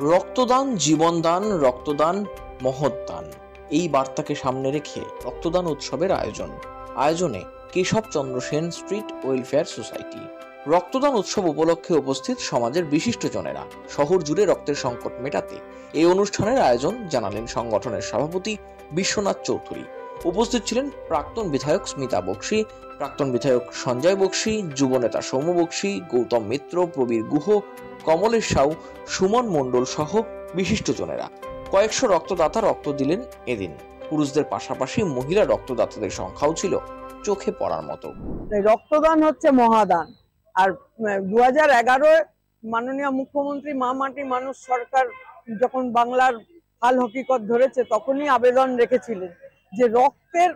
রক্তদান জীবনদান, রক্তদান মহৎদান, এই বার্তাকে সামনে রেখে রক্তদান উৎসবের আয়োজনে Keshabchandra Sen street welfare society. রক্তদান উৎসব উপলক্ষে উপস্থিত সমাজের বিশিষ্টজনেরা শহর জুড়ে রক্তের সংকট মেটাতে এই অনুষ্ঠানের আয়োজন জানালেন সংগঠনের সভাপতি বিশ্বনাথ চৌধুরী। উপস্থিত ছিলেন প্রাক্তন বিধায়ক স্মিতা বক্সী, প্রাক্তন বিধায়ক সঞ্জয় বক্সী, যুবনেতা সৌম্য বক্সী, গৌতম মিত্র, প্রবীর গুহ, কমলেশ সাউ, সুমন মণ্ডল সহ বিশিষ্টজনেরা। কয়েকশো রক্তদাতা রক্ত দিলেন এদিন। পুরুষদের পাশাপাশি মহিলা রক্তদাতাদের সংখ্যাও ছিল চোখে পড়ার মতো। রক্তদান হচ্ছে মহাদান। আর 2011 মাননীয় মুখ্যমন্ত্রী মা মাটি মানুষ সরকার যখন বাংলার হাল হকিকত ধরেছে তখনই আবেদন রেখেছিলেন যে রক্তের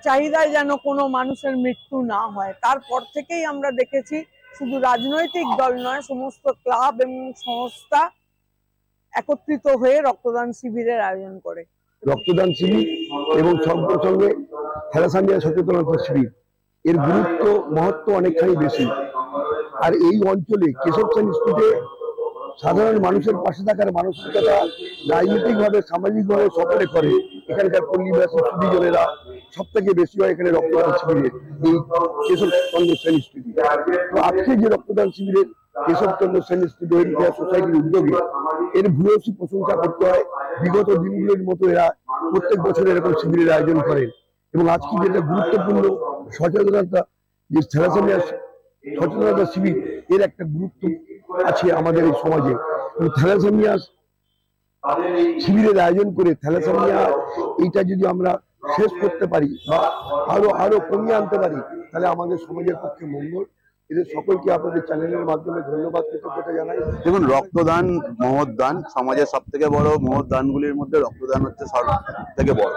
চাহিদায় যেন কোনো মানুষের মৃত্যু না হয়। তারপর থেকেই আমরা দেখেছি শুধু রাজনৈতিক দল নয়, সমস্ত ক্লাব এবং সংস্থা একত্রিত হয়ে রক্তদান শিবিরের আয়োজন করে। রক্তদান শিবির এবং সঙ্গে সঙ্গে থ্যালাসেমিয়া সচেতনতা শিবির, এর গুরুত্ব মহত্ব অনেকখানি বেশি। আর এই অঞ্চলে কেশবচন্দ্র স্ট্রিটে সাধারণ মানুষের পাশে থাকার মানসিকতা রাজনৈতিকভাবে সামাজিকভাবে সকলে করে। এখানকার পল্লীবাসী সুদীজনেরা সব থেকে বেশি হয় এখানে রক্তদান শিবিরে এই কেশবচন্দ্র সেন স্ট্রিটে। তো আজকে যে রক্তদান শিবিরের কেশবচন্দ্র সেন স্ট্রিট ওয়েলফেয়ার সোসাইটির উদ্যোগে এর ভূয়সী প্রশংসা করতে হয়। বিগত দিনগুলির মতো এরা প্রত্যেক বছর এরকম শিবিরের আয়োজন করেন এবং আজকে যেটা গুরুত্বপূর্ণ সচেতনতা, যে থ্যালাসেমিয়া সচেতনতা শিবির, এর একটা গুরুত্ব আছে আমাদের এই সমাজে। থ্যালাসেমিয়া শিবিরের আয়োজন করে থ্যালাসেমিয়া এইটা যদি আমরা শেষ করতে পারি বা আরো কমিয়ে আনতে পারি তাহলে আমাদের সমাজের পক্ষে মঙ্গল। এদের সকলকে আপনাদের চ্যানেলের মাধ্যমে ধন্যবাদ, কৃতজ্ঞতা জানাই। দেখুন, রক্তদান মহৎদান, সমাজের সব থেকে বড় মহৎদানগুলির মধ্যে রক্তদান হচ্ছে সব থেকে বড়।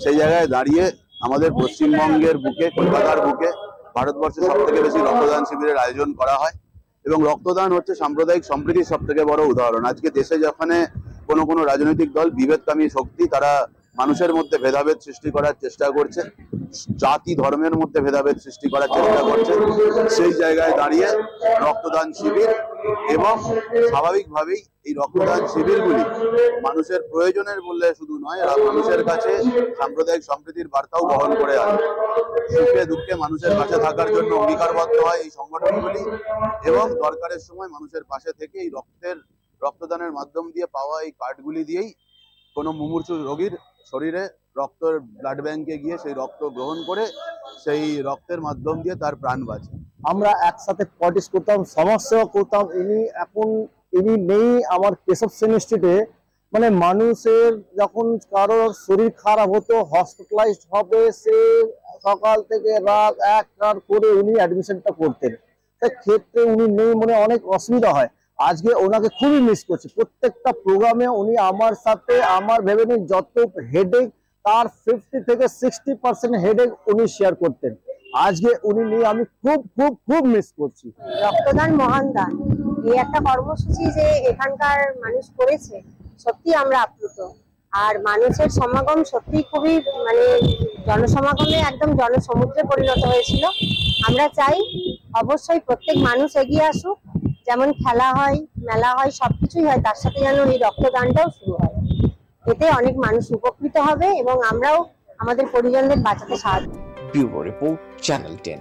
সেই জায়গায় দাঁড়িয়ে আমাদের পশ্চিমবঙ্গের বুকে, কলকাতার বুকে, ভারতবর্ষে সব থেকে বেশি রক্তদান শিবিরের আয়োজন করা হয় এবং রক্তদান হচ্ছে সাম্প্রদায়িক সম্প্রীতির সব থেকে বড় উদাহরণ। আজকে দেশে যেখানে কোনো রাজনৈতিক দল বিভেদকামী শক্তি তারা মানুষের মধ্যে ভেদাভেদ সৃষ্টি করার চেষ্টা করছে, জাতি ধর্মের মধ্যে ভেদাভেদ সৃষ্টি করার চেষ্টা করছে, সেই জায়গায় দাঁড়িয়ে রক্তদান শিবির এবং স্বাভাবিকভাবেই এই রক্তদান শিবিরগুলি মানুষের প্রয়োজনের বললে শুধু নয়, মানুষের কাছে সাম্প্রদায়িক সম্প্রীতির বার্তাও বহন করে আনে। সুখে দুঃখে মানুষের পাশে থাকার জন্য অঙ্গীকারবদ্ধ হয় এই সংগঠনগুলি এবং দরকারের সময় মানুষের পাশে থেকে এই রক্তদানের মাধ্যম দিয়ে পাওয়া এই কার্ডগুলি দিয়েই কোনো মুমূর্ষু রোগীর শরীরে রক্তের ব্লাড ব্যাংকে গিয়ে সেই রক্ত গ্রহণ করে সেই রক্তের মাধ্যম দিয়ে তার প্রাণ বাঁচে। আমরা একসাথে পলিটিক্স করতাম, সমাজসেবা করতাম। ইনি নেই আমার কেশব সেন স্ট্রিটে। মানে মানুষের যখন কারোর শরীর খারাপ হতো, হসপিটালাইজড হবে, সে সকাল থেকে রাত এক করে উনি অ্যাডমিশনটা করতেন। সেই ক্ষেত্রে উনি নেই, মানে অনেক অসুবিধা হয়। আজকে ওনাকে খুবই মিস করছি। প্রত্যেকটা প্রোগ্রামে উনি আমার সাথে, আমার ভেবে নিন যত হেডেক তার 50 থেকে 60% হেডেক উনি শেয়ার করতেন। আজকে উনি নেই, আমি খুব খুব খুব মিস করছি। রক্তদান মহান দান, এই একটা কর্মসূচি যে এখানকার মানুষ করেছে, সত্যি আমরা আপ্লুত। আর মানুষের সমাগম সত্যি খুবই, মানে জনসমাগমে একদম জনসমুদ্রে পরিণত হয়েছিল। আমরা চাই অবশ্যই প্রত্যেক মানুষ এগিয়ে আসুক, যেমন খেলা হয়, মেলা হয়, সবকিছুই হয়, তার সাথে যেন এই রক্তদানটাও শুরু হয়। এতে অনেক মানুষ উপকৃত হবে এবং আমরাও আমাদের পরিজনদের বাঁচাতে সাহায্য। Bureau report, channel 10।